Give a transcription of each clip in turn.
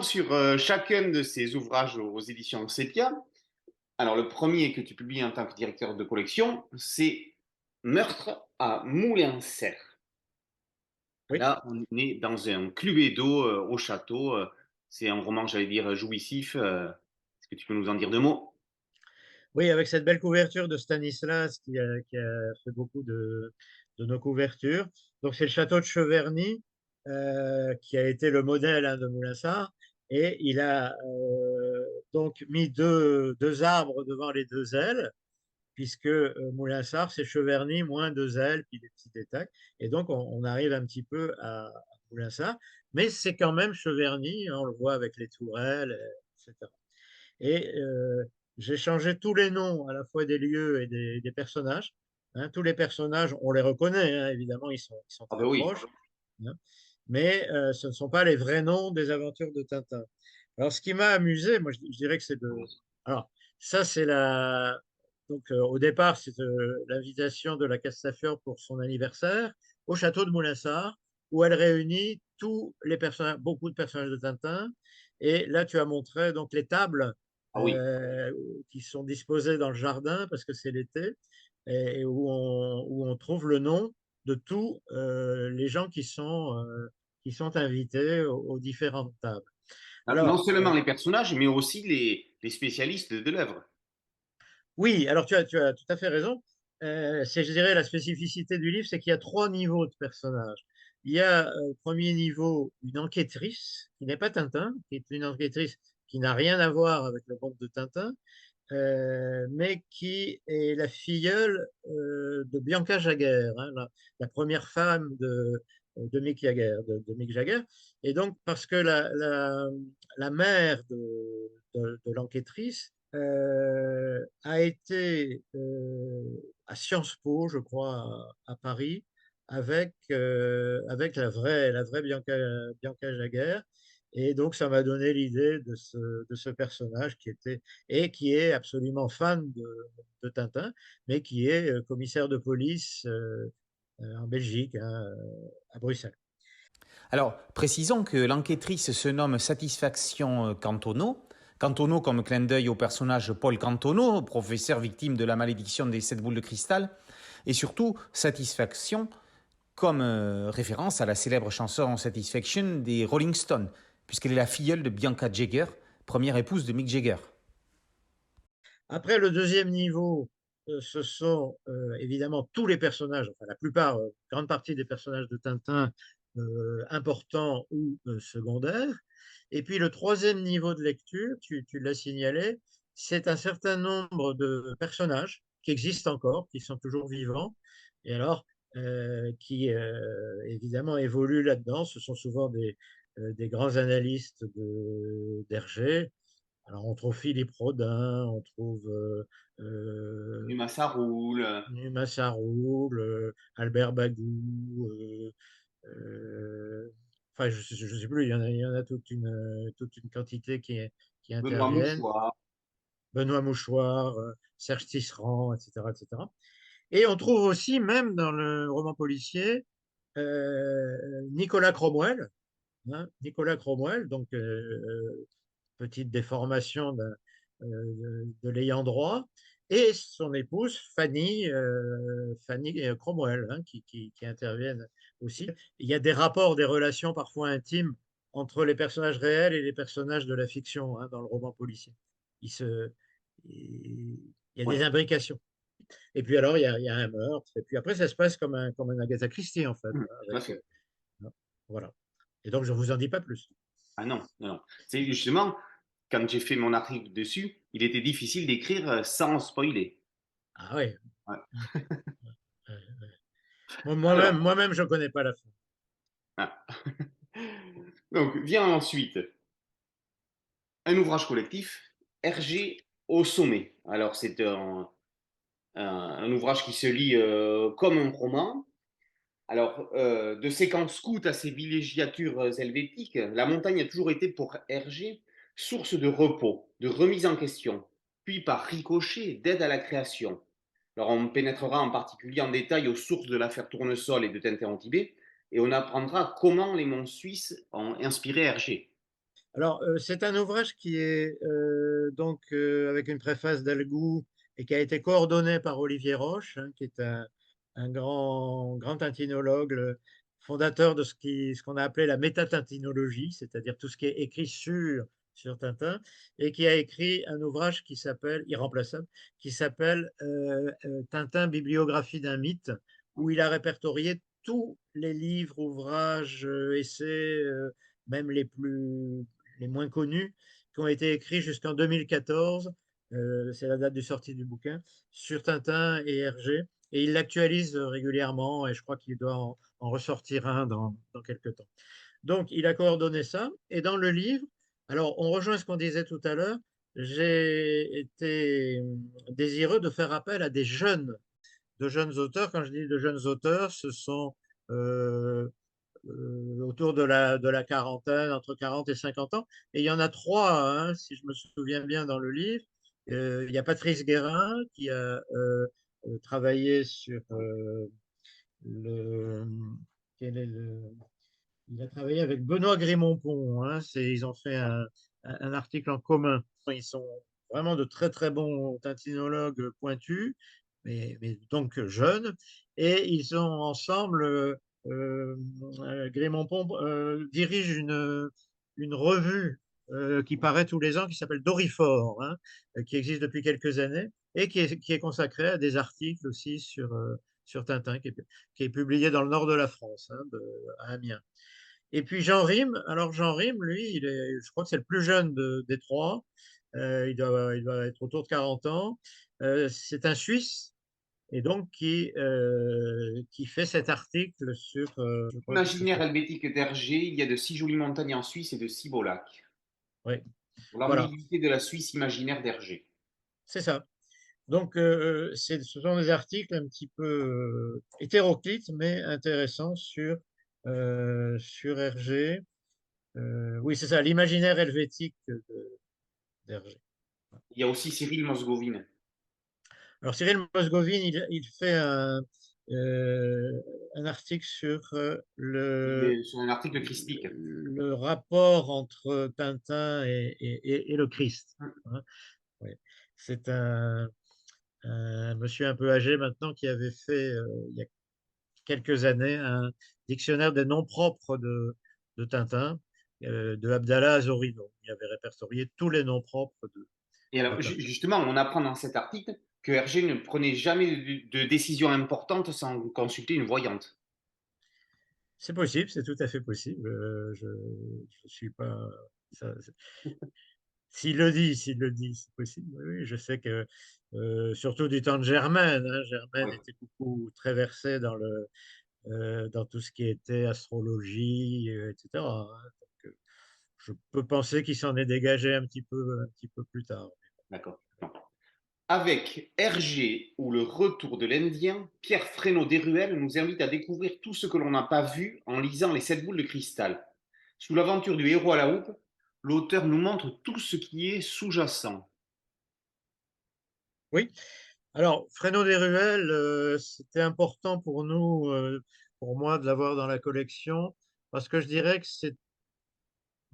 sur chacun de ces ouvrages aux éditions Sepia. Alors, le premier que tu publies en tant que directeur de collection, c'est Meurtre à Moulins-Serre. Oui, Là, on est dans un cluedo au château. C'est un roman, j'allais dire, jouissif. Est-ce que tu peux nous en dire deux mots? oui, avec cette belle couverture de Stanislas qui a fait beaucoup de nos couvertures. Donc, c'est le château de Cheverny qui a été le modèle de Moulinsart. Et il a donc mis deux arbres devant les deux ailes, puisque Moulinsart, c'est Cheverny moins deux ailes, puis des petits détails. Et donc, on arrive un petit peu à Moulinsart. Mais c'est quand même Cheverny, hein, on le voit avec les tourelles, etc. Et j'ai changé tous les noms à la fois des lieux et des personnages. Hein. Tous les personnages, on les reconnaît, hein, évidemment, ils sont Ah très ben oui. proches, hein. Mais ce ne sont pas les vrais noms des aventures de Tintin. Alors, ce qui m'a amusé, moi, je dirais que c'est de... Alors, ça, c'est la... Donc, au départ, c'est l'invitation de la Castafiore pour son anniversaire au château de Moulinsart, où elle réunit tous les personnages, beaucoup de personnages de Tintin. Et là, tu as montré donc les tables Ah oui. euh, qui sont disposées dans le jardin parce que c'est l'été et où on trouve le nom de tous les gens qui sont invités aux différentes tables. Non Alors, seulement les personnages, mais aussi les spécialistes de l'œuvre. oui, alors tu as tout à fait raison. C'est, je dirais, la spécificité du livre, c'est qu'il y a trois niveaux de personnages. Il y a au premier niveau une enquêtrice qui n'est pas Tintin, qui est une enquêtrice qui n'a rien à voir avec le monde de Tintin, mais qui est la filleule de Bianca Jagger, hein, la première femme de Mick Jagger, de Mick Jagger. Et donc, parce que la mère de l'enquêtrice a été à Sciences Po, je crois, à Paris, avec la vraie Bianca Jagger. Et donc, ça m'a donné l'idée de ce personnage qui était et qui est absolument fan de Tintin, mais qui est commissaire de police en Belgique, hein, à Bruxelles. Alors, précisons que l'enquêtrice se nomme Satisfaction Cantono. Cantono comme clin d'œil au personnage Paul Cantono, professeur victime de la malédiction des 7 boules de cristal. Et surtout, Satisfaction comme référence à la célèbre chanson Satisfaction des Rolling Stones, puisqu'elle est la filleule de Bianca Jagger, première épouse de Mick Jagger. Après, le deuxième niveau, ce sont évidemment tous les personnages, enfin la plupart, grande partie des personnages de Tintin importants ou secondaires. Et puis le troisième niveau de lecture, tu l'as signalé, c'est un certain nombre de personnages qui existent encore, qui sont toujours vivants, et alors qui évidemment évoluent là-dedans. Ce sont souvent des grands analystes d'Hergé. Alors, on trouve Philippe Rodin, on trouve Dumas, ça roule. Numa Saroul, Albert Bagou, enfin, je sais plus, il y en a toute une quantité qui Benoît interviennent. Mouchoir. Benoît Mouchoir, Serge Tisserand, etc., etc. Et on trouve aussi, même dans le roman policier, Nicolas Cromwell, hein, Nicolas Cromwell, donc petite déformation de l'ayant droit, et son épouse Fanny Cromwell, hein, qui interviennent aussi. Il y a des rapports, des relations parfois intimes entre les personnages réels et les personnages de la fiction, hein, dans le roman policier. Il se, il y a Ouais, des imbrications. Et puis alors, il y a un meurtre. Et puis après, ça se passe comme un Agatha Christie, en fait, hein, tout à avec, fait. voilà. Et donc, je ne vous en dis pas plus. Ah non, non, non. C'est justement, quand j'ai fait mon article dessus, il était difficile d'écrire sans spoiler. Ah oui. Ouais. Alors, Moi-même, je ne connais pas la fin. ah. Donc vient ensuite un ouvrage collectif, Hergé au sommet. Alors c'est un ouvrage qui se lit comme un roman. Alors, de ses camps scouts à ses villégiatures helvétiques, la montagne a toujours été pour Hergé source de repos, de remise en question, puis par ricochet d'aide à la création. Alors, on pénétrera en particulier en détail aux sources de l'affaire Tournesol et de Tintin au Tibet, et on apprendra comment les monts suisses ont inspiré Hergé. Alors, c'est un ouvrage qui est donc avec une préface d'Algou et qui a été coordonné par Olivier Roche, hein, qui est un grand tintinologue, le fondateur de ce qu'on a appelé la métatintinologie, c'est-à-dire tout ce qui est écrit sur Tintin, et qui a écrit un ouvrage qui s'appelle, irremplaçable, qui s'appelle Tintin, bibliographie d'un mythe, où il a répertorié tous les livres, ouvrages, essais, même les moins connus, qui ont été écrits jusqu'en 2014, c'est la date de sortie du bouquin, sur Tintin et Hergé. Et il l'actualise régulièrement et je crois qu'il doit en ressortir un dans quelques temps. Donc, il a coordonné ça. Et dans le livre, alors on rejoint ce qu'on disait tout à l'heure, j'ai été désireux de faire appel à de jeunes auteurs. Quand je dis de jeunes auteurs, ce sont euh, autour de la quarantaine, entre 40 et 50 ans. Et il y en a trois, hein, si je me souviens bien, dans le livre. Il y a Patrice Guérin qui a travaillé sur le, quel est il a travaillé avec Benoît Grémont-Pont, hein, ils ont fait un article en commun. Ils sont vraiment de très très bons tintinologues pointus, mais donc jeunes, et ils ont ensemble, Grémont-Pont dirige une revue qui paraît tous les ans, qui s'appelle Dorifort, hein, qui existe depuis quelques années, et qui est consacrée à des articles aussi sur Tintin, qui est publié dans le nord de la France, hein, à Amiens. Et puis Jean Rime, alors Jean Rime, lui, je crois que c'est le plus jeune des trois. Il doit être autour de 40 ans. C'est un Suisse et donc qui fait cet article sur, je crois que c'est Imaginaire sur, helvétique d'Hergé, il y a de si jolies montagnes en Suisse et de si beaux lacs. oui, Pour voilà, l'ambiguïté de la Suisse imaginaire d'Hergé. c'est ça. Donc ce sont des articles un petit peu hétéroclites mais intéressants sur Hergé. Oui, c'est ça, l'imaginaire helvétique d'Hergé. Il y a aussi Cyril Mosgovine. Alors Cyril Mosgovine, il fait un article sur Sur un article christique. le rapport entre Tintin et le Christ, hein. Oui. C'est un monsieur un peu âgé maintenant qui avait fait, il y a quelques années, un dictionnaire des noms propres de Tintin, de Abdallah Azorino. Il avait répertorié tous les noms propres Et de alors, Tintin. justement, on apprend dans cet article que Hergé ne prenait jamais de décision importante sans consulter une voyante. C'est possible, c'est tout à fait possible. Je suis pas. ça- s'il le dit, c'est possible. Oui, oui, je sais que surtout du temps de Germaine, hein, Germaine Oui, était beaucoup très versé dans tout ce qui était astrologie, etc., hein. Donc, je peux penser qu'il s'en est dégagé un petit peu plus tard. d'accord. Avec Hergé ou le retour de l'Indien, Pierre Fresnaud Desruelles nous invite à découvrir tout ce que l'on n'a pas vu en lisant Les Sept Boules de Cristal. Sous l'aventure du héros à la houppe, l'auteur nous montre tout ce qui est sous-jacent. Oui. Alors, Fresnaud des Ruelles, c'était important pour nous, pour moi, de l'avoir dans la collection, parce que je dirais que c'est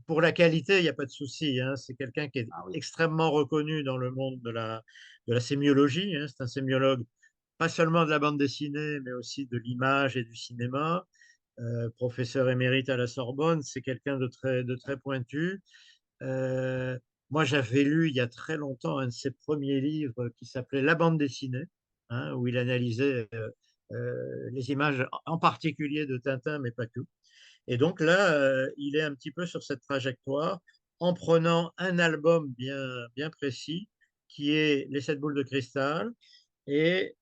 pour la qualité, il n'y a pas de souci, hein. C'est quelqu'un qui est Ah oui. extrêmement reconnu dans le monde de la sémiologie, hein. C'est un sémiologue, pas seulement de la bande dessinée, mais aussi de l'image et du cinéma. Professeur émérite à la Sorbonne, c'est quelqu'un de très pointu. Euh, Moi, j'avais lu il y a très longtemps un de ses premiers livres qui s'appelait La bande dessinée, hein, où il analysait les images, en particulier de Tintin, mais pas que. Et donc là, il est un petit peu sur cette trajectoire en prenant un album bien précis qui est Les Sept Boules de Cristal. Et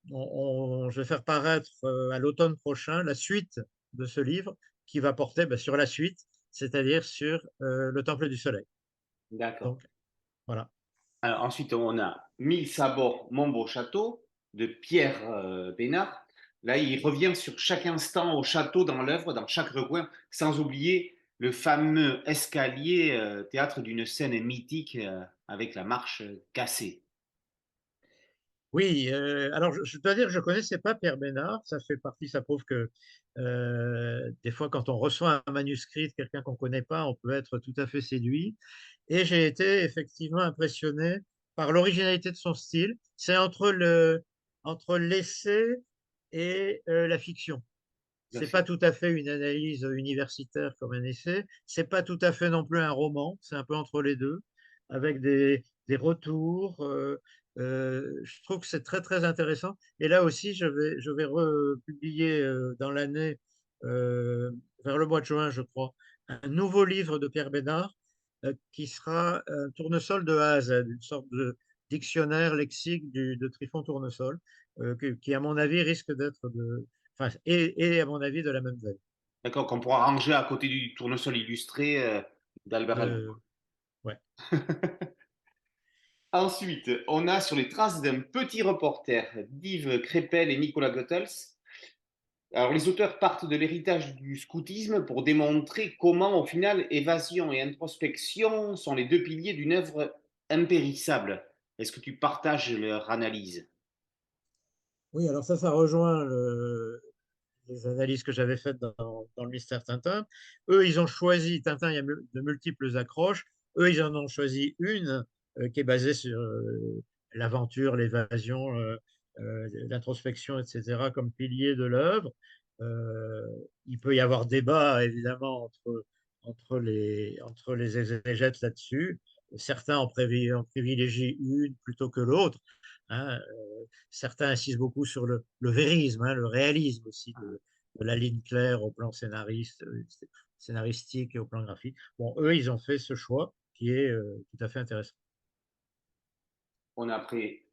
je vais faire paraître à l'automne prochain la suite de ce livre qui va porter sur la suite, c'est-à-dire sur le Temple du Soleil. D'accord. Donc voilà. Alors, ensuite, on a Mille sabords, mon beau château de Pierre Bénard. Là, il revient sur chaque instant au château dans l'œuvre, dans chaque recoin, sans oublier le fameux escalier, théâtre d'une scène mythique avec la marche cassée. Oui, alors je dois dire que je ne connaissais pas Pierre Bénard, ça fait partie, ça prouve que Des fois, quand on reçoit un manuscrit de quelqu'un qu'on ne connaît pas, on peut être tout à fait séduit. Et j'ai été effectivement impressionné par l'originalité de son style. C'est entre l'essai et la fiction. Bien C'est sûr. pas tout à fait une analyse universitaire comme un essai. C'est pas tout à fait non plus un roman. C'est un peu entre les deux, avec des retours. Je trouve que c'est très très intéressant. Et là aussi, je vais republier dans l'année, euh, vers le mois de juin, je crois, un nouveau livre de Pierre Bénard qui sera un tournesol de A à Z, une sorte de dictionnaire lexique de Trifon Tournesol, qui, à mon avis, risque d'être enfin, et à mon avis, de la même veine. D'accord, qu'on pourra ranger à côté du tournesol illustré d'Albert Elwood. De, ouais. Ensuite, on a sur les traces d'un petit reporter, d'Yves Crépel et Nicolas Goethals. Alors, les auteurs partent de l'héritage du scoutisme pour démontrer comment, au final, évasion et introspection sont les deux piliers d'une œuvre impérissable. Est-ce que tu partages leur analyse? Oui, alors ça rejoint les analyses que j'avais faites dans le mystère Tintin. Eux, ils ont choisi, Tintin, il y a de multiples accroches. Eux, ils en ont choisi une qui est basée sur l'aventure, l'évasion, l'introspection, etc., comme pilier de l'œuvre. Euh, il peut y avoir débat, évidemment, entre les exégètes là-dessus. Certains en privilégient une plutôt que l'autre, hein. Certains insistent beaucoup sur le vérisme, hein, le réalisme aussi de la ligne claire au plan scénaristique et au plan graphique. Bon, eux, ils ont fait ce choix qui est tout à fait intéressant. On a après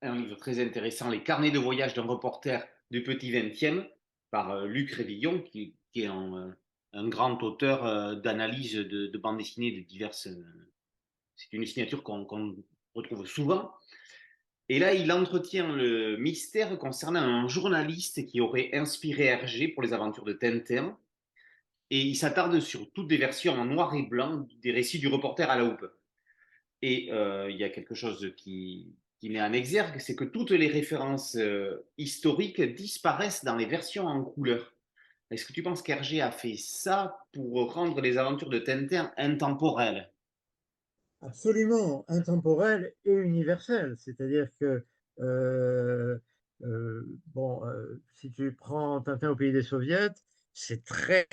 un livre très intéressant, Les carnets de voyage d'un reporter du petit 20e, par Luc Révillon, qui est un grand auteur d'analyse de bande dessinée de diverses. C'est une signature qu'on retrouve souvent. Et là, il entretient le mystère concernant un journaliste qui aurait inspiré Hergé pour les aventures de Tintin. Et il s'attarde sur toutes les versions en noir et blanc des récits du reporter à la houppe. Et il y a quelque chose qui met en exergue, c'est que toutes les références historiques disparaissent dans les versions en couleur. Est-ce que tu penses qu'Hergé a fait ça pour rendre les aventures de Tintin intemporelles? Absolument intemporel et universel. C'est-à-dire que, euh, bon, si tu prends Tintin au pays des soviets, c'est très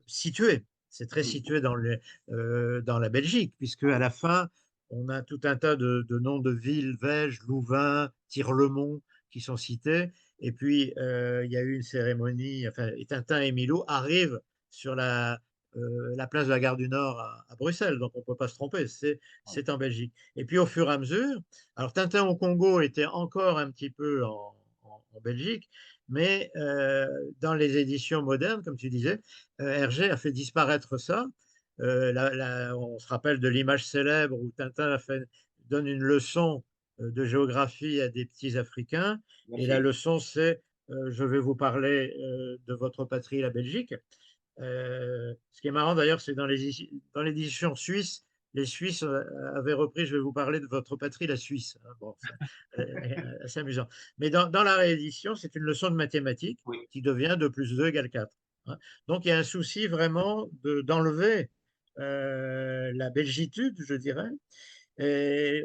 situé. C'est très situé dans la Belgique, puisque à la fin, on a tout un tas de noms de villes, Velges, Louvain, Tirlemont, qui sont cités. Et puis, il y a eu une cérémonie, enfin, et Tintin et Milou arrivent sur la place de la gare du Nord à Bruxelles, donc on ne peut pas se tromper, c'est en Belgique. Et puis au fur et à mesure, alors Tintin au Congo était encore un petit peu en Belgique, mais dans les éditions modernes, comme tu disais, Hergé a fait disparaître ça. On se rappelle de l'image célèbre où Tintin donne une leçon de géographie à des petits Africains, et la leçon c'est je vais vous parler de votre patrie, la Belgique. Ce qui est marrant d'ailleurs, c'est dans l'édition suisse, les Suisses avaient repris, je vais vous parler de votre patrie, la Suisse. Bon, c'est assez amusant. Mais dans la réédition, c'est une leçon de mathématiques Oui. qui devient 2 plus 2 égale 4. Hein. Donc il y a un souci vraiment d'enlever la belgitude, je dirais. Et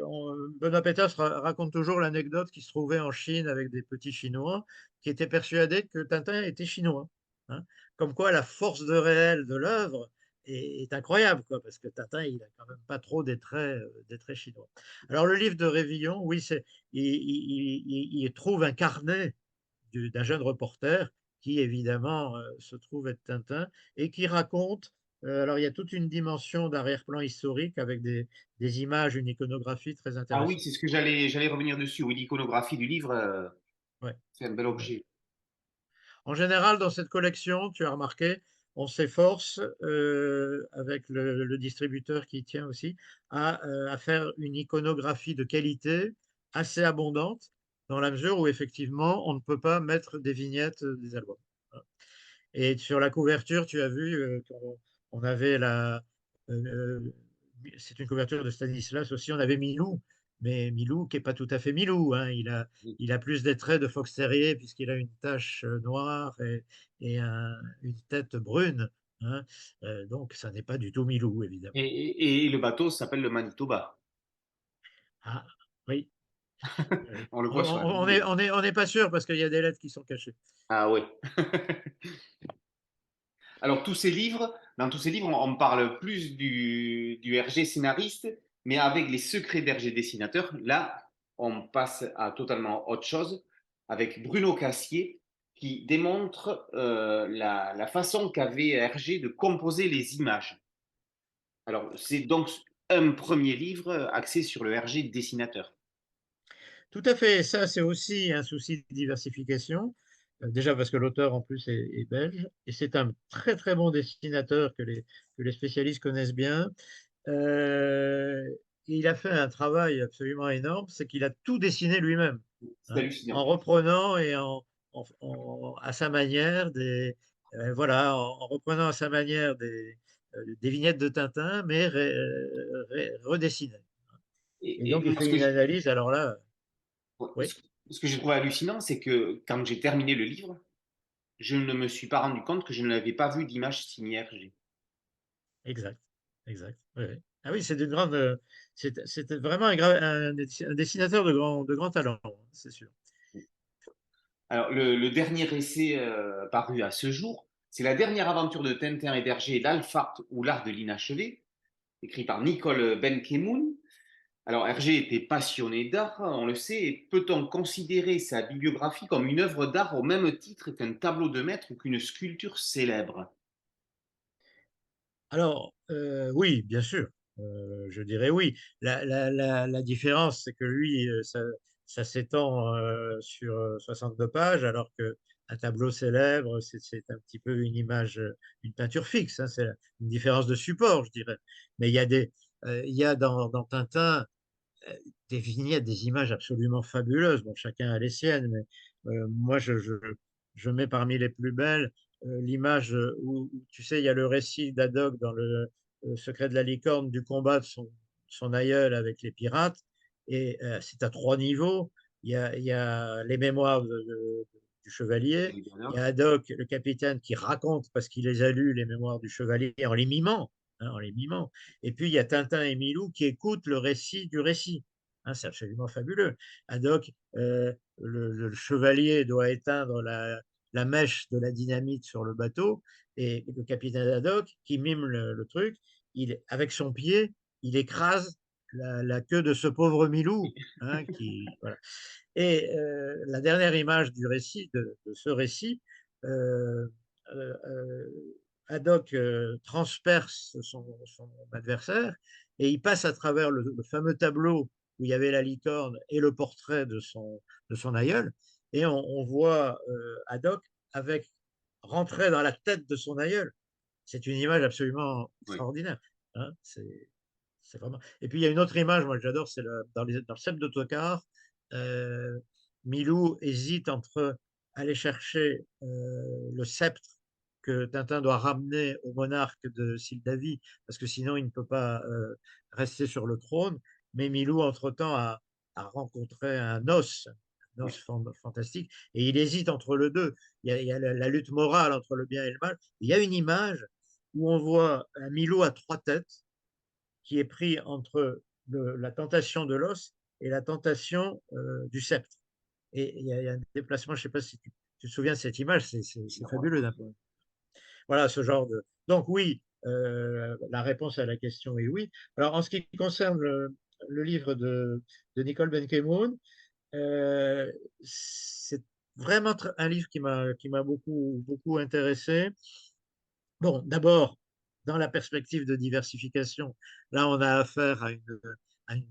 Benoît Peters raconte toujours l'anecdote qu'il se trouvait en Chine avec des petits Chinois qui étaient persuadés que Tintin était chinois. Hein. Comme quoi la force de réel de l'œuvre est incroyable, quoi, parce que Tintin, il n'a quand même pas trop des traits chinois. Alors le livre de Révillon, oui, il trouve un carnet d'un jeune reporter qui évidemment se trouve être Tintin et qui raconte, alors il y a toute une dimension d'arrière-plan historique avec des images, une iconographie très Ah oui, intéressante. c'est ce que j'allais revenir dessus. Oui, l'iconographie du livre, Ouais, c'est un bel ouais. objet. En général, dans cette collection, tu as remarqué, on s'efforce, avec le distributeur qui y tient aussi, à faire une iconographie de qualité assez abondante, dans la mesure où effectivement, on ne peut pas mettre des vignettes des albums. Et sur la couverture, tu as vu qu'on avait c'est une couverture de Stanislas aussi, on avait Milou. mais Milou qui est pas tout à fait Milou, hein. Il a plus des traits de fox terrier puisqu'il a une tache noire et une tête brune, hein. Donc ça n'est pas du tout Milou, évidemment. Et le bateau s'appelle le Manitoba. Ah, oui, oui. On le voit sur la vidéo. On n'est pas sûr parce qu'il y a des lettres qui sont cachées. Ah oui. Alors, dans tous ces livres, on parle plus du RG scénariste, mais avec les secrets d'RG dessinateur, là, on passe à totalement autre chose avec Bruno Cassier qui démontre la façon qu'avait RG de composer les images. Alors, c'est donc un premier livre axé sur le RG dessinateur. Tout à fait. Ça, c'est aussi un souci de diversification. Déjà parce que l'auteur, en plus, est belge. Et c'est un très, très bon dessinateur que les spécialistes connaissent bien. Euh, il a fait un travail absolument énorme. C'est qu'il a tout dessiné lui-même, C'est hein, hallucinant. en reprenant et à sa manière voilà, en reprenant à sa manière des vignettes de Tintin, mais redessinées. Et donc, il Moi, fait une analyse. Alors là, oui. ce que j'ai trouvé hallucinant, c'est que quand j'ai terminé le livre, je ne me suis pas rendu compte que je n'avais pas vu d'image signée RG. Exact, exact. Oui, oui. Ah oui, c'est d'une grande. C'était vraiment un dessinateur de grand talent, hein, c'est sûr. Alors, le dernier essai paru à ce jour, c'est la dernière aventure de Tintin et d'Hergé, l'Alpharte ou l'art de l'inachevé, écrit par Nicole Benkemoun. Alors, Hergé était passionné d'art, on le sait, et peut-on considérer sa bibliographie comme une œuvre d'art au même titre qu'un tableau de maître ou qu'une sculpture célèbre? Alors, oui, bien sûr, je dirais oui. La différence, c'est que lui, ça s'étend sur 62 pages, alors que un tableau célèbre, c'est un petit peu une image, une peinture fixe, hein, c'est une différence de support, je dirais. Mais il y a dans Tintin euh, des vignettes, des images absolument fabuleuses. Bon, chacun a les siennes, mais moi, je mets parmi les plus belles l'image où, tu sais, il y a le récit d'Haddock dans le Secret de la licorne du combat de son aïeul avec les pirates. Et c'est à trois niveaux. Il y a les mémoires du chevalier. Il y a Haddock, le capitaine, qui raconte, parce qu'il les a lus, les mémoires du chevalier, en les mimant. Hein, en les mimant. Et puis, il y a Tintin et Milou qui écoutent le récit du récit. Hein, c'est absolument fabuleux. Haddock, le chevalier doit éteindre la mèche de la dynamite sur le bateau, et le capitaine Haddock, qui mime le truc, avec son pied, il écrase la queue de ce pauvre Milou. Hein, voilà. Et la dernière image du récit, de ce récit, euh, euh, Haddock transperce son adversaire et il passe à travers le fameux tableau où il y avait la licorne et le portrait de son aïeul. Et on voit Haddock avec rentrer dans la tête de son aïeul. C'est une image absolument Oui. extraordinaire. Hein, c'est vraiment. Et puis il y a une autre image, moi que j'adore, c'est dans le sceptre d'autocar. Euh, Milou hésite entre aller chercher le sceptre que Tintin doit ramener au monarque de Sildavie, parce que sinon il ne peut pas rester sur le trône. Mais Milou, entre-temps, a rencontré un os fantastique, et il hésite entre les deux. Il y a la lutte morale entre le bien et le mal. Il y a une image où on voit un Milou à trois têtes qui est pris entre la tentation de l'os et la tentation du sceptre. Et il y a un déplacement, je ne sais pas si tu te souviens de cette image, c'est fabuleux d'un point. Voilà, ce genre de. Donc, oui, la réponse à la question est oui. Alors, en ce qui concerne le livre de Nicole Benkemoun, euh, c'est vraiment un livre qui m'a beaucoup intéressé. Bon, d'abord, dans la perspective de diversification, là, on a affaire à une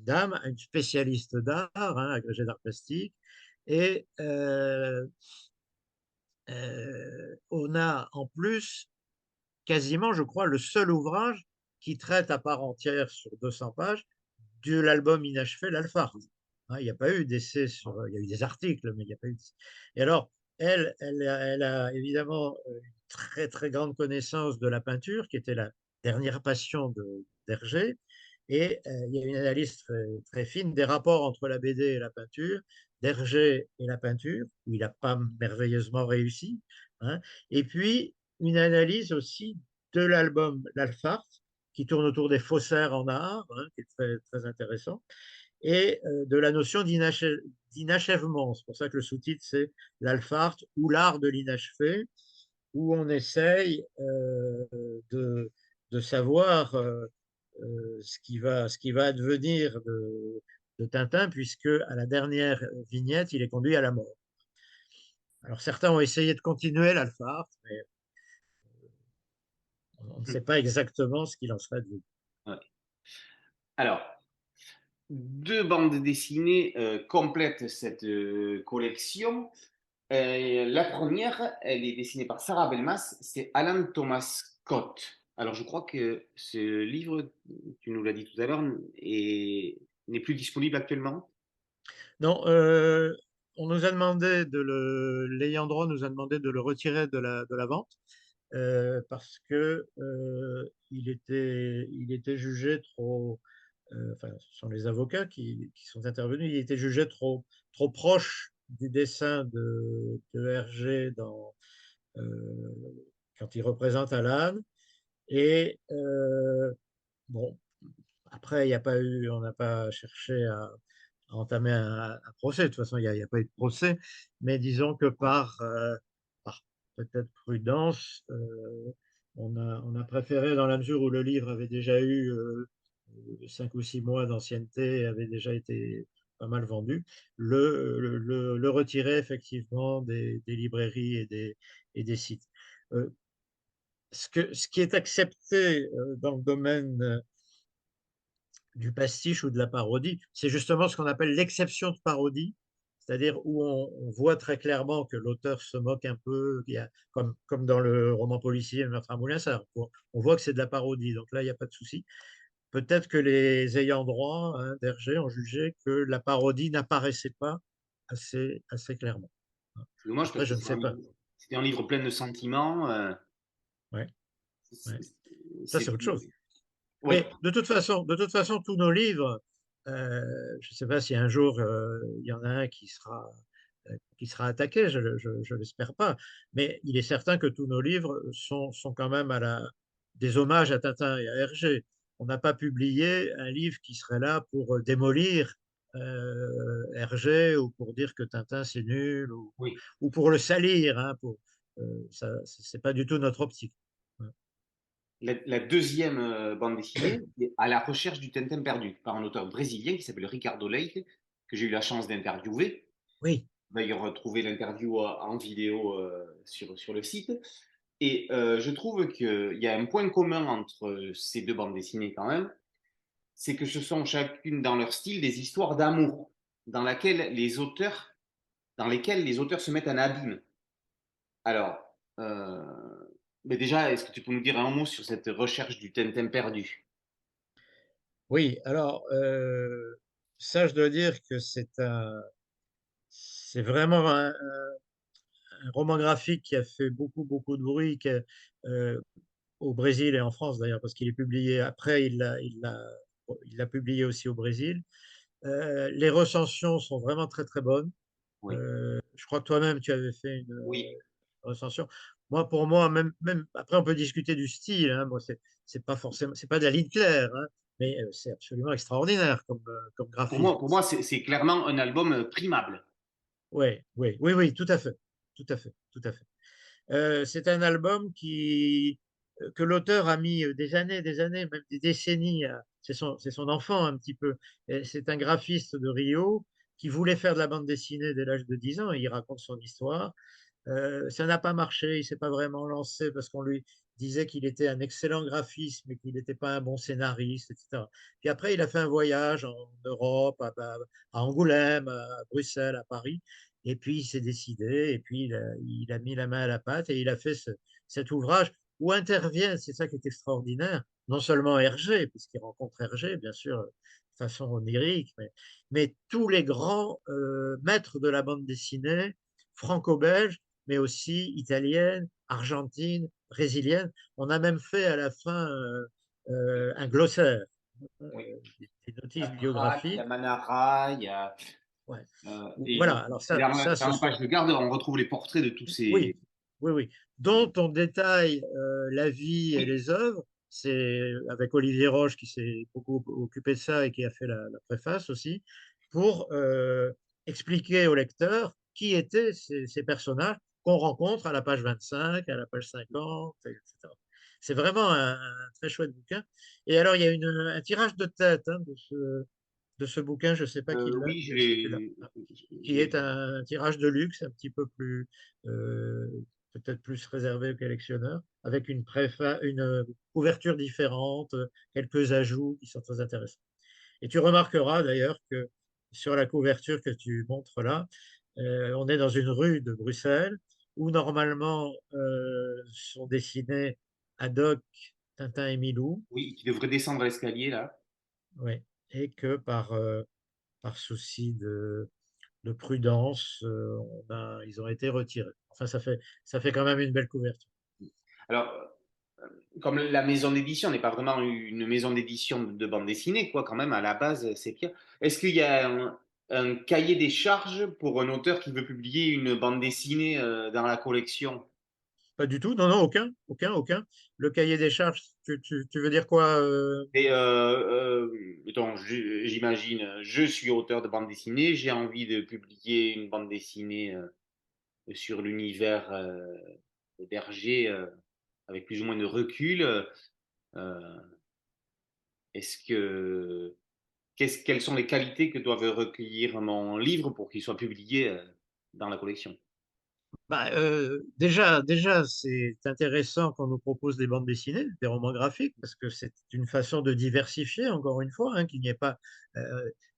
dame, à une spécialiste d'art, hein, agrégée d'art plastique, et on a en plus quasiment, je crois, le seul ouvrage qui traite à part entière sur 200 pages de l'album inachevé, l'Alphard. Hein, il n'y a pas eu d'essai sur, il y a eu des articles, mais il n'y a pas eu d'essai. Et alors, elle a évidemment une très très grande connaissance de la peinture, qui était la dernière passion d'Hergé, Et il y a une analyse très fine des rapports entre la BD et la peinture, d'Hergé et la peinture, où il n'a pas merveilleusement réussi, hein. Et puis, une analyse aussi de l'album L'Alpharte, qui tourne autour des faussaires en art, hein, qui est très, très intéressant, et de la notion d'inachèvement. C'est pour ça que le sous-titre, c'est L'Alpharte ou l'art de l'inachevé, où on essaye de savoir ce qui va advenir de Tintin, puisque à la dernière vignette, il est conduit à la mort. Alors certains ont essayé de continuer l'Alphard, mais on ne sait pas exactement ce qu'il en sera devenu. Ouais. Alors, deux bandes dessinées complètent cette collection. La première, elle est dessinée par Sarah Belmas, c'est Alan Thomas Scott. Alors, je crois que ce livre, tu nous l'as dit tout à l'heure, n'est plus disponible actuellement. Non, on nous a demandé l'ayant droit nous a demandé de le retirer de la vente parce que il était jugé trop, enfin, ce sont les avocats qui sont intervenus, il était jugé trop proche du dessin de Hergé quand il représente Alan. Et bon, après, il y a pas eu, on n'a pas cherché à entamer un procès. De toute façon, il y a pas eu de procès. Mais disons que par peut-être prudence, on a préféré, dans la mesure où le livre avait déjà eu 5 ou 6 mois d'ancienneté et avait déjà été pas mal vendu, le retirer effectivement des librairies et des sites. Euh, ce qui est accepté dans le domaine du pastiche ou de la parodie, c'est justement ce qu'on appelle l'exception de parodie, c'est-à-dire où on voit très clairement que l'auteur se moque un peu, comme dans le roman policier Le Meurtre à Moulinsart. On voit que c'est de la parodie, donc là, il n'y a pas de souci. Peut-être que les ayants droit, hein, d'Hergé, ont jugé que la parodie n'apparaissait pas assez clairement. C'est dommage Après, parce que je ne sais pas. c'était un livre plein de sentiments. Ouais, ouais. Ça, c'est C'est, autre chose. oui, Mais de toute façon, tous nos livres, je ne sais pas si un jour il y en a un qui sera attaqué, je l'espère pas, mais il est certain que tous nos livres sont quand même des hommages à Tintin et à Hergé. On n'a pas publié un livre qui serait là pour démolir Hergé ou pour dire que Tintin c'est nul oui. ou pour le salir, hein, ça, c'est pas du tout notre optique. La deuxième bande dessinée est À la recherche du Tintin perdu par un auteur brésilien qui s'appelle Ricardo Leite, que j'ai eu la chance d'interviewer. Oui, D'ailleurs, retrouver l'interview en vidéo sur le site. Et je trouve qu'il y a un point commun entre ces deux bandes dessinées quand même, c'est que ce sont chacune dans leur style des histoires d'amour dans lesquelles les auteurs se mettent en abîme. Alors, mais déjà, est-ce que tu peux nous dire un mot sur cette recherche du Tintin perdu? oui. Alors, ça, je dois dire que c'est vraiment un roman graphique qui a fait beaucoup, beaucoup de bruit euh, au Brésil et en France d'ailleurs, parce qu'il est publié après, il l'a publié aussi au Brésil. Les recensions sont vraiment très, très bonnes. Oui, Je crois que toi-même, tu avais fait une oui. recension. Moi, pour moi, même après, on peut discuter du style, hein. Moi, c'est pas forcément, c'est pas de la ligne claire, hein, mais c'est absolument extraordinaire comme graphisme. Pour moi c'est clairement un album primable. Oui, oui, oui, oui, tout à fait, tout à fait, tout à fait. C'est un album que l'auteur a mis des années, même des décennies. C'est son enfant un petit peu. C'est un graphiste de Rio qui voulait faire de la bande dessinée dès l'âge de 10 ans. Il raconte son histoire. Ça n'a pas marché, il ne s'est pas vraiment lancé parce qu'on lui disait qu'il était un excellent graphiste, mais qu'il n'était pas un bon scénariste, etc. Puis après, il a fait un voyage en Europe, à Angoulême, à Bruxelles, à Paris, et puis il s'est décidé, et puis il a mis la main à la pâte, et il a fait cet ouvrage où interviennent, c'est ça qui est extraordinaire, non seulement Hergé, puisqu'il rencontre Hergé, bien sûr, de façon onirique, mais tous les grands maîtres de la bande dessinée franco-belge, mais aussi italienne, argentine, brésilienne. On a même fait à la fin un glossaire. Oui. des Il y a notices Braque, il y a biographiques. Manara, il y a, Ouais. et Voilà, alors dans ça, la ce page sont. de garde, on retrouve les portraits de tous ces. Oui, oui, oui. Dont on détaille la vie et Oui, les œuvres. C'est avec Olivier Roche qui s'est beaucoup occupé de ça et qui a fait la préface aussi, pour expliquer au lecteur qui étaient ces personnages qu'on rencontre à la page 25, à la page 50, etc. C'est vraiment un très chouette bouquin. Et alors, il y a un tirage de tête de ce bouquin, je ne sais pas qui l'a, oui, si tu l'as, je qui est l'ai. un tirage de luxe, un petit peu plus, euh, peut-être plus réservé aux collectionneurs, avec une couverture différente, quelques ajouts qui sont très intéressants. Et tu remarqueras d'ailleurs que sur la couverture que tu montres là, on est dans une rue de Bruxelles où normalement sont dessinés ad hoc Tintin et Milou, Oui, qui devrait descendre l'escalier là. ouais, et que par souci de prudence, ils ont été retirés. Enfin, ça fait quand même une belle couverture. Alors, comme la maison d'édition n'est pas vraiment une maison d'édition de bande dessinée, quoi, quand même, à la base, c'est pire. Est-ce qu'il y a un cahier des charges pour un auteur qui veut publier une bande dessinée dans la collection? Pas du tout, non, non, aucun, aucun, aucun. Le cahier des charges, tu veux dire quoi Et donc, j'imagine, je suis auteur de bande dessinée, j'ai envie de publier une bande dessinée sur l'univers d'Hergé avec plus ou moins de recul. Euh, est-ce que quelles sont les qualités que doivent recueillir mon livre pour qu'il soit publié dans la collection? Bah, déjà c'est intéressant qu'on nous propose des bandes dessinées, des romans graphiques, parce que c'est une façon de diversifier, encore une fois, hein, qu'il n'y ait pas.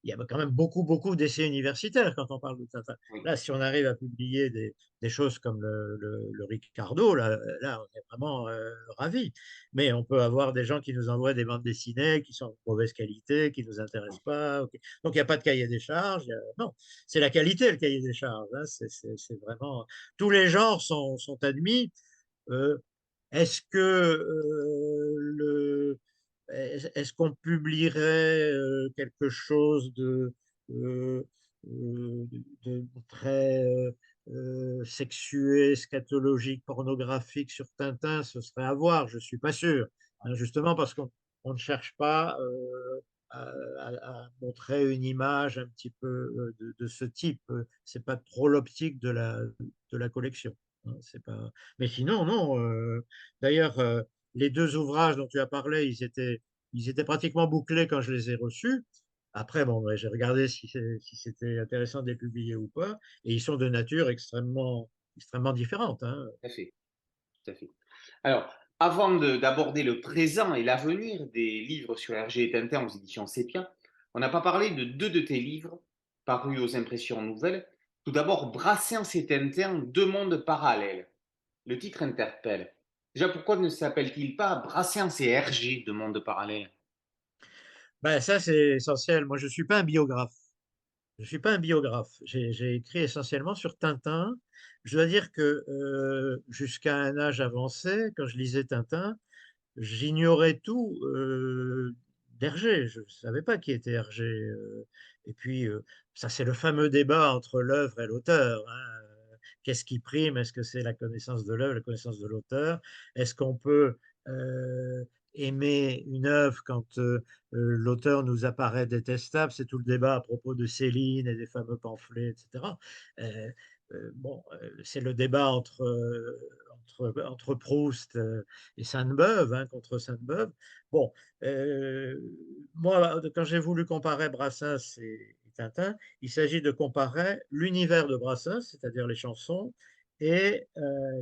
Il y a quand même beaucoup, beaucoup d'essais universitaires quand on parle de Tintin. Oui, Là, si on arrive à publier des choses comme le Ricardo, là, on est vraiment ravis. Mais on peut avoir des gens qui nous envoient des bandes dessinées qui sont de mauvaise qualité, qui ne nous intéressent pas. Ok. Donc, il n'y a pas de cahier des charges. Non, c'est la qualité, le cahier des charges, hein. C'est vraiment tous les genres sont admis. Euh, est-ce que est-ce qu'on publierait quelque chose euh, de très sexué, scatologique, pornographique sur Tintin? Ce serait à voir, je suis pas sûr. Hein, justement parce qu'on ne cherche pas à montrer une image un petit peu de ce type. C'est pas trop l'optique de la collection. Hein, c'est pas. Mais sinon, non. D'ailleurs, les deux ouvrages dont tu as parlé, ils étaient pratiquement bouclés quand je les ai reçus. Après, bon, ouais, j'ai regardé si c'était intéressant de les publier ou pas, et ils sont de nature extrêmement différente. Hein. tout à fait, tout à fait. Alors, avant d'aborder le présent et l'avenir des livres sur Hergé et Tintin aux éditions Sépia, on n'a pas parlé de deux de tes livres parus aux impressions nouvelles. Tout d'abord, Brassens et Tintin, deux mondes parallèles. Le titre interpelle. Déjà, pourquoi ne s'appelle-t-il pas Brassens et Hergé, deux mondes parallèles? Ben, ça, c'est essentiel. Moi, je ne suis pas un biographe. Je ne suis pas un biographe. J'ai écrit essentiellement sur Tintin. Je dois dire que jusqu'à un âge avancé, quand je lisais Tintin, j'ignorais tout d'Hergé. Je ne savais pas qui était Hergé. Et puis, ça, c'est le fameux débat entre l'œuvre et l'auteur. Hein. Qu'est-ce qui prime? Est-ce que c'est la connaissance de l'œuvre, la connaissance de l'auteur? Est-ce qu'on peut aimer une œuvre quand l'auteur nous apparaît détestable? C'est tout le débat à propos de Céline et des fameux pamphlets, etc. Euh, bon, c'est le débat entre Proust et Sainte-Beuve, hein, contre Sainte-Beuve. Bon, euh, moi, quand j'ai voulu comparer Brassens et Tintin, il s'agit de comparer l'univers de Brassens, c'est-à-dire les chansons, et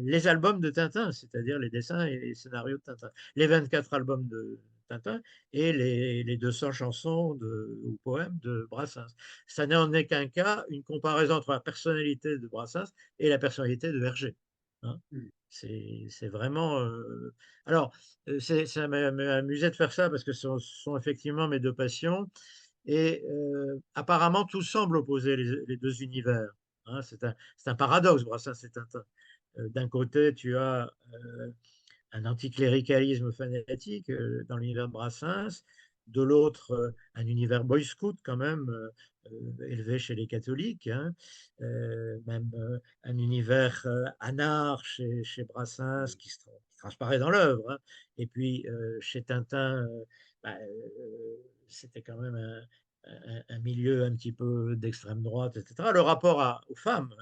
les albums de Tintin, c'est-à-dire les dessins et les scénarios de Tintin. Les 24 albums de Tintin et les 200 chansons ou poèmes de Brassens. Ça n'en est qu'un cas, une comparaison entre la personnalité de Brassens et la personnalité de Hergé. Hein. C'est vraiment. Alors, ça m'a amusé de faire ça parce que ce sont effectivement mes deux passions. Et apparemment, tout semble opposer les deux univers. Hein. C'est un paradoxe, Brassens c'est d'un côté, tu as un anticléricalisme fanatique dans l'univers de Brassens, de l'autre, un univers boy scout quand même, élevé chez les catholiques, hein, même un univers anard chez Brassens qui transparaît dans l'œuvre, hein. Et puis chez Tintin, bah, c'était quand même un milieu un petit peu d'extrême droite, etc. Le rapport aux femmes,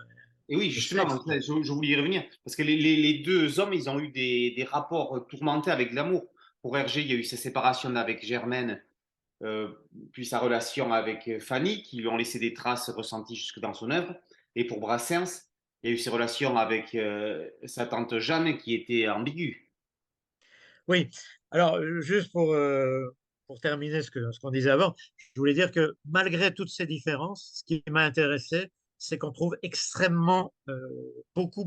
Et oui, au justement, sexe. je voulais y revenir, parce que les deux hommes, ils ont eu des rapports tourmentés avec l'amour. Pour Hergé, il y a eu sa séparation avec Germaine, euh, puis sa relation avec Fanny, qui lui ont laissé des traces ressenties jusque dans son œuvre. Et pour Brassens, il y a eu ses relations avec sa tante Jeanne, qui étaient ambiguës. Oui, alors juste pour terminer ce qu'on disait avant, je voulais dire que malgré toutes ces différences, ce qui m'a intéressé, c'est qu'on trouve extrêmement beaucoup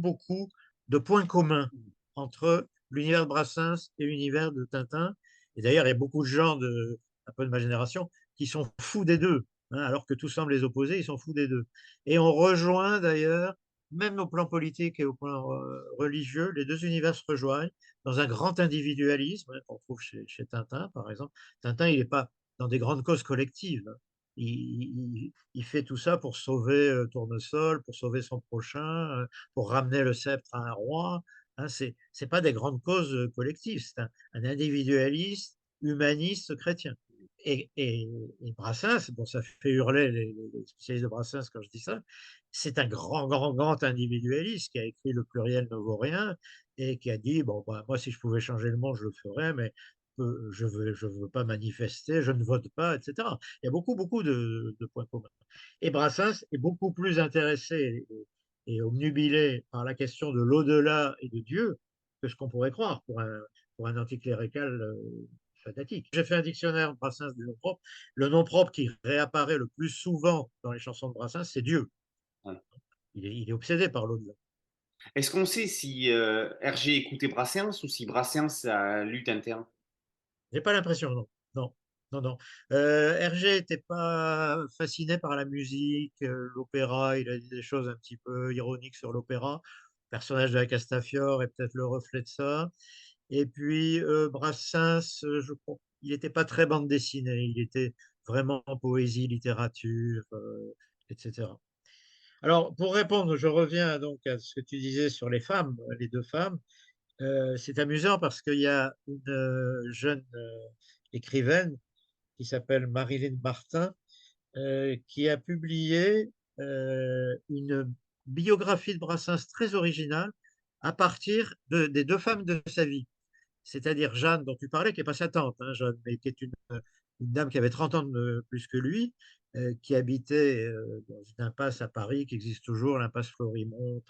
de points communs entre l'univers de Brassens et l'univers de Tintin. Et d'ailleurs, il y a beaucoup de gens un peu de ma génération qui sont fous des deux, hein, alors que tout semble les opposer, ils sont fous des deux. Et on rejoint d'ailleurs, même au plan politique et au plan religieux, les deux univers se rejoignent dans un grand individualisme, hein, qu'on trouve chez Tintin, par exemple. Tintin, il n'est pas dans des grandes causes collectives, hein. Il fait tout ça pour sauver Tournesol, pour sauver son prochain, pour ramener le sceptre à un roi, hein. C'est pas des grandes causes collectives, c'est un individualiste, humaniste, chrétien. Et Brassens, bon, ça fait hurler les spécialistes de Brassens quand je dis ça, c'est un grand individualiste qui a écrit le pluriel novorien et qui a dit, bon, bah, moi, si je pouvais changer le monde, je le ferais, mais je veux pas manifester, je ne vote pas, etc. Il y a beaucoup de points communs. Et Brassens est beaucoup plus intéressé et obnubilé par la question de l'au-delà et de Dieu que ce qu'on pourrait croire pour un anticlérical fanatique. J'ai fait un dictionnaire Brassens du nom propre. Le nom propre qui réapparaît le plus souvent dans les chansons de Brassens, c'est Dieu. Voilà. Il est obsédé par l'au-delà. Est-ce qu'on sait si Hergé écoutait Brassens ou si Brassens a lu Tintin? J'ai pas l'impression, non. Non, non. Hergé n'était pas fasciné par la musique, l'opéra. Il a dit des choses un petit peu ironiques sur l'opéra. Le personnage de la Castafiore est peut-être le reflet de ça. Et puis Brassens, je crois, il n'était pas très bande dessinée. Il était vraiment en poésie, littérature, etc. Alors, pour répondre, je reviens donc à ce que tu disais sur les femmes, les deux femmes. C'est amusant parce qu'il y a une jeune écrivaine qui s'appelle Marilyn Martin qui a publié une biographie de Brassens très originale à partir des deux femmes de sa vie. C'est-à-dire Jeanne, dont tu parlais, qui n'est pas sa tante, hein, Jeanne, mais qui est une dame qui avait 30 ans de plus que lui, qui habitait dans une impasse à Paris, qui existe toujours, l'impasse Florimond,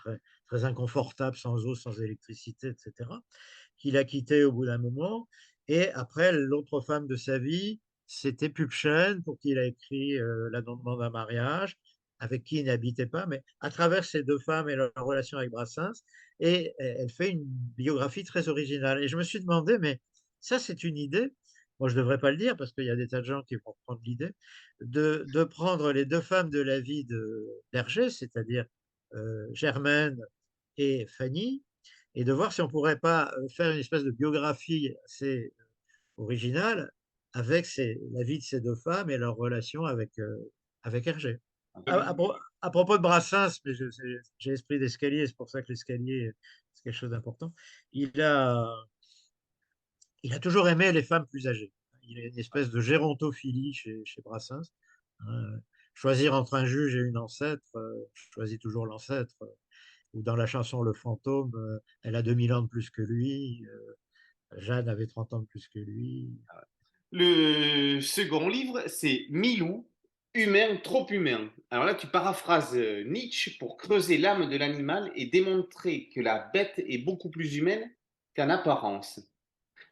très inconfortable, sans eau, sans électricité, etc., qu'il a quitté au bout d'un moment. Et après, l'autre femme de sa vie, c'était Pupchen, pour qui il a écrit L'annoncement d'un mariage, avec qui il n'habitait pas, mais à travers ces deux femmes et leur relation avec Brassens, et elle fait une biographie très originale. Et je me suis demandé, mais ça, c'est une idée. Moi, je ne devrais pas le dire parce qu'il y a des tas de gens qui vont prendre l'idée de prendre les deux femmes de la vie d'Hergé, c'est-à-dire Germaine et Fanny, et de voir si on ne pourrait pas faire une espèce de biographie assez originale avec la vie de ces deux femmes et leur relation avec Hergé. À propos de Brassens, mais j'ai l'esprit d'escalier, c'est pour ça que l'escalier, c'est quelque chose d'important. Il a, il a toujours aimé les femmes plus âgées. Il a une espèce de gérontophilie chez Brassens, hein. Choisir entre un juge et une ancêtre, je choisis toujours l'ancêtre. Ou dans la chanson Le Fantôme, elle a 2000 ans de plus que lui, Jeanne avait 30 ans de plus que lui. Le second livre, c'est Milou, humain trop humain. Alors là, tu paraphrases Nietzsche pour creuser l'âme de l'animal et démontrer que la bête est beaucoup plus humaine qu'en apparence.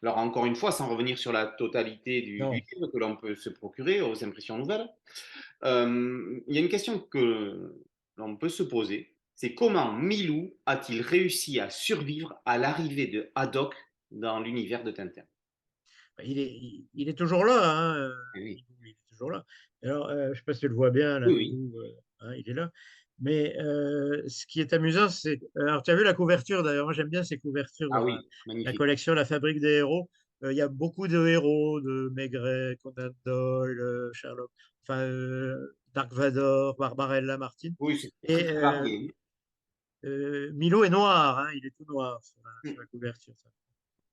Alors encore une fois, sans revenir sur la totalité du Non, livre que l'on peut se procurer aux impressions nouvelles, il y a une question que l'on peut se poser, c'est comment Milou a-t-il réussi à survivre à l'arrivée de Haddock dans l'univers de Tintin? il est toujours là, hein, Oui, il est toujours là. Alors, je ne sais pas si tu le vois bien, là, oui, oui. Milou, hein, il est là. Mais ce qui est amusant, c'est. Alors, tu as vu la couverture, d'ailleurs, moi j'aime bien ces couvertures Ah dans oui, la magnifique. collection La Fabrique des héros. il y a beaucoup de héros, de Maigret, Conan Doyle, Sherlock, enfin, Dark Vador, Barbarella, Martin. Oui, c'est très Et très varié. Milo est noir, hein, il est tout noir sur Mm. la couverture. Ça.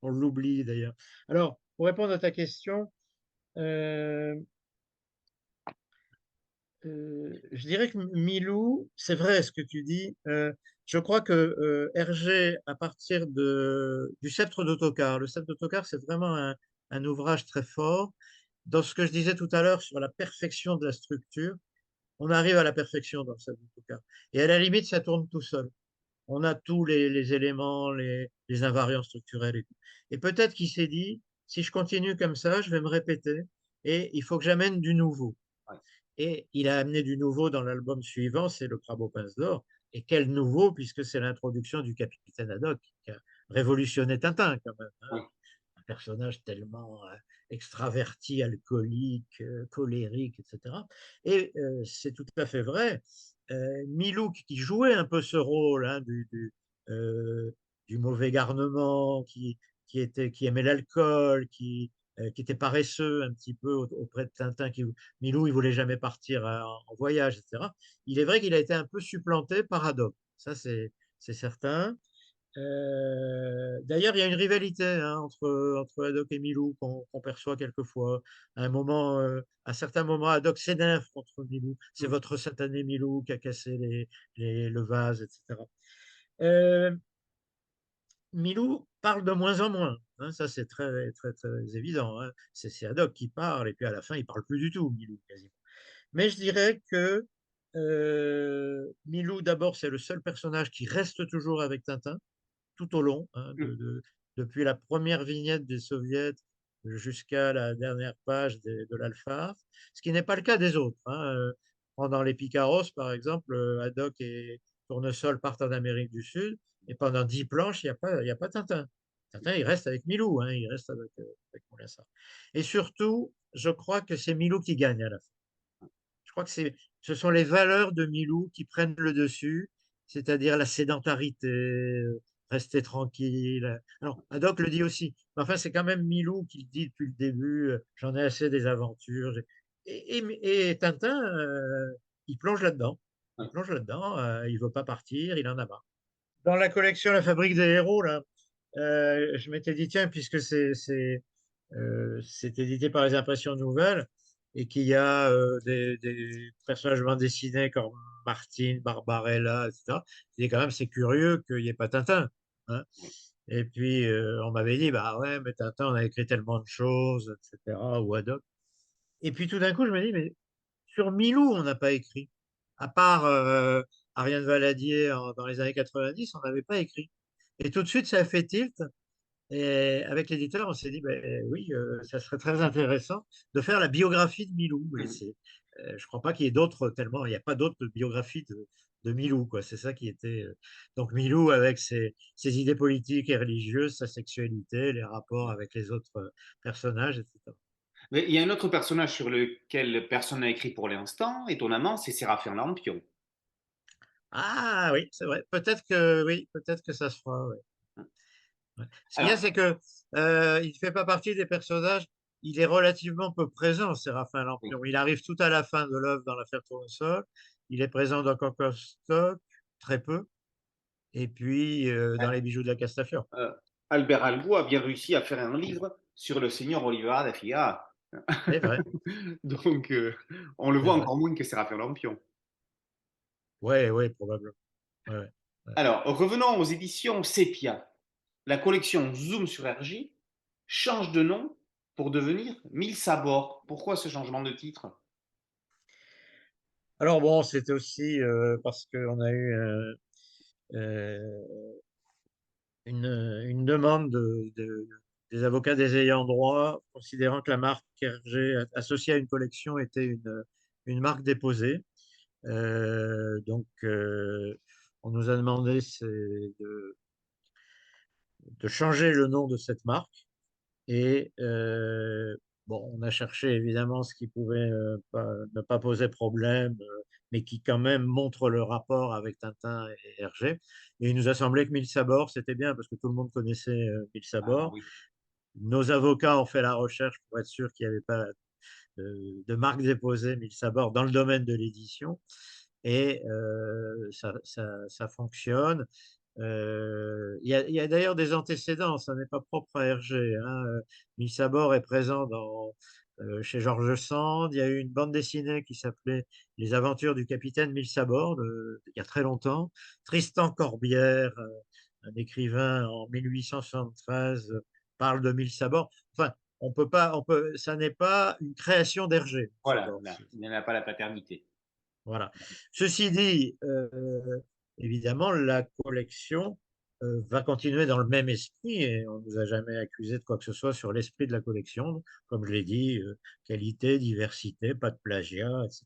On l'oublie d'ailleurs. Alors, pour répondre à ta question, euh, je dirais que Milou, c'est vrai ce que tu dis. Je crois que Hergé, à partir du Sceptre d'Autocar, le Sceptre d'Autocar, c'est vraiment un ouvrage très fort. Dans ce que je disais tout à l'heure sur la perfection de la structure, on arrive à la perfection dans le Sceptre d'Autocar. Et à la limite, ça tourne tout seul. On a tous les éléments, les invariants structurels et tout. Et peut-être qu'il s'est dit, si je continue comme ça, je vais me répéter et il faut que j'amène du nouveau. Ouais. Et il a amené du nouveau dans l'album suivant, c'est Le Crabe aux pinces d'or. Et quel nouveau, puisque c'est l'introduction du capitaine Haddock, qui a révolutionné Tintin quand même, hein. Ouais. Un personnage tellement extraverti, alcoolique, colérique, etc. Et c'est tout à fait vrai. Milou, qui jouait un peu ce rôle hein, euh, du mauvais garnement, qui aimait l'alcool, qui était paresseux un petit peu auprès de Tintin, Milou, il voulait jamais partir en voyage, etc. Il est vrai qu'il a été un peu supplanté par Haddock. Ça, c'est certain. D'ailleurs, il y a une rivalité hein, entre Haddock et Milou qu'on perçoit quelquefois. À certains moments, Haddock s'énerve contre Milou. C'est Mm. votre satané Milou qui a cassé le vase, etc. Euh, Milou parle de moins en moins. Hein, ça, c'est très, très, très évident. Hein. C'est Haddock qui parle, et puis à la fin, il parle plus du tout, Milou, quasiment. Mais je dirais que Milou, d'abord, c'est le seul personnage qui reste toujours avec Tintin tout au long, hein, Mm. depuis la première vignette des Soviets jusqu'à la dernière page de l'Alphard, ce qui n'est pas le cas des autres. Hein. Pendant les Picaros, par exemple, Haddock et Tournesol partent en Amérique du Sud, et pendant 10 planches, il y a pas Tintin. Tintin, il reste avec Milou, hein, il reste avec Moulinsart. Et surtout, je crois que c'est Milou qui gagne à la fin. Je crois que ce sont les valeurs de Milou qui prennent le dessus, c'est-à-dire la sédentarité, rester tranquille. Alors, Haddock le dit aussi. Mais enfin, c'est quand même Milou qui le dit depuis le début, j'en ai assez des aventures. Et Tintin, il plonge là-dedans. Il Ouais. plonge là-dedans, il veut pas partir, il en a marre. Dans la collection La Fabrique des héros, là, je m'étais dit, tiens, puisque c'est édité par les Impressions Nouvelles et qu'il y a des personnages bien dessinés comme Martine, Barbarella, etc. Je dis quand même, c'est curieux qu'il n'y ait pas Tintin. Hein. Et puis, on m'avait dit, bah ouais, mais Tintin, on a écrit tellement de choses, etc., ou Haddock. Et puis tout d'un coup, je me dis, mais sur Milou, on n'a pas écrit. À part Ariane Valadier dans les années 90, on n'avait pas écrit. Et tout de suite, ça a fait tilt. Et avec l'éditeur, on s'est dit, ben, oui, ça serait très intéressant de faire la biographie de Milou. Et Mm. je crois pas qu'il y ait d'autres tellement, il n'y a pas d'autres biographies de Milou, quoi. C'est ça qui était. Donc Milou avec ses idées politiques et religieuses, sa sexualité, les rapports avec les autres personnages, etc. Mais il y a un autre personnage sur lequel personne n'a écrit pour l'instant, étonnamment, c'est Séraphin Lampion. Ah oui, c'est vrai. Peut-être que ça se fera. Ouais. Ouais. Ce qu'il y a, Alors, c'est que il fait pas partie des personnages. Il est relativement peu présent, Séraphin oui. Lampion. Il arrive tout à la fin de l'œuvre dans l'affaire Tournesol. Il est présent dans Stock, très peu. Et puis dans Les Bijoux de la Castafiore. Euh, Albert Algou a bien réussi à faire un livre sur le seigneur Oliveira da Figa. C'est vrai, Donc, on le c'est voit vrai. encore moins que Séraphin Lampion. Ouais, ouais, probablement. Ouais, ouais, ouais. Alors, revenons aux éditions Sepia. La collection Zoom sur RJ change de nom pour devenir Mille Sabords. Pourquoi ce changement de titre? Alors bon, c'était aussi parce qu'on a eu euh, une demande des avocats des ayants droit, considérant que la marque Hergé associée à une collection était une marque déposée. On nous a demandé de changer le nom de cette marque. Et bon, on a cherché évidemment ce qui pouvait ne pas poser problème, mais qui quand même montre le rapport avec Tintin et Hergé. Et il nous a semblé que Mille Sabords, c'était bien parce que tout le monde connaissait Mille Ah Sabords. oui. Nos avocats ont fait la recherche pour être sûr qu'il n'y avait pas de marque déposée Mille Sabords dans le domaine de l'édition. Et ça fonctionne. Il y a d'ailleurs des antécédents, ça n'est pas propre à Hergé. Hein. Mille Sabords est présent chez George Sand. Il y a eu une bande dessinée qui s'appelait Les aventures du capitaine Mille Sabords, il y a très longtemps. Tristan Corbière, un écrivain en 1873, parle de Mille Sabords. Enfin, ça n'est pas une création d'Hergé, Mille Voilà, Sabords. il n'y en a pas la paternité. Voilà. Ceci dit, évidemment, la collection va continuer dans le même esprit et on ne nous a jamais accusé de quoi que ce soit sur l'esprit de la collection. Comme je l'ai dit, qualité, diversité, pas de plagiat, etc.